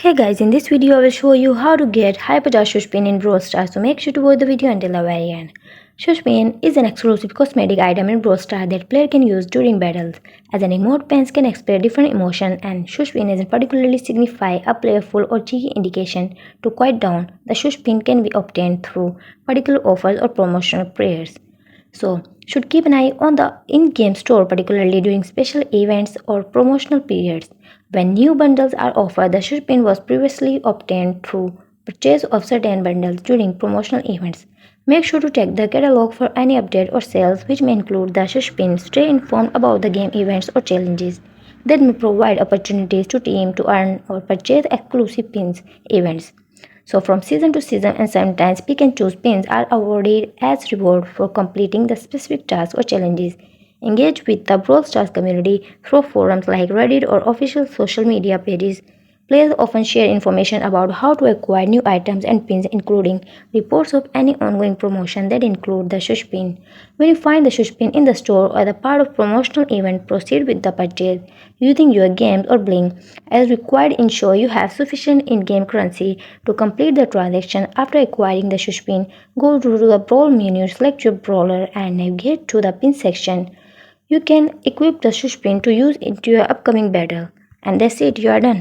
Hey guys, in this video I will show you how to get hyperdash Shush Pin in Brawl Stars, so make sure to watch the video until the very end. Shush Pin is an exclusive cosmetic item in Brawl Stars that player can use during battles. As an emote, pens can express different emotions, and Shush Pin is particularly signify a playful or cheeky indication to quiet down. The Shush Pin can be obtained through particular offers or promotional prayers. So, should keep an eye on the in-game store, particularly during special events or promotional periods. When new bundles are offered, the Shush Pin was previously obtained through purchase of certain bundles during promotional events. Make sure to check the catalog for any update or sales which may include the Shush Pin. Stay informed about the game events or challenges that may provide opportunities to team to earn or purchase exclusive pins events. So from season to season and sometimes pick and choose pins are awarded as reward for completing the specific tasks or challenges. Engage with the Brawl Stars community through forums like Reddit or official social media pages. Players often share information about how to acquire new items and pins, including reports of any ongoing promotion that include the Shush Pin. When you find the Shush Pin in the store or the part of promotional event, proceed with the purchase using your Gems or Bling. As required, ensure you have sufficient in-game currency to complete the transaction. After acquiring the Shush Pin, go to the Brawl menu, select your Brawler and navigate to the pin section. You can equip the Shush Pin to use into your upcoming battle. And that's it, you are done.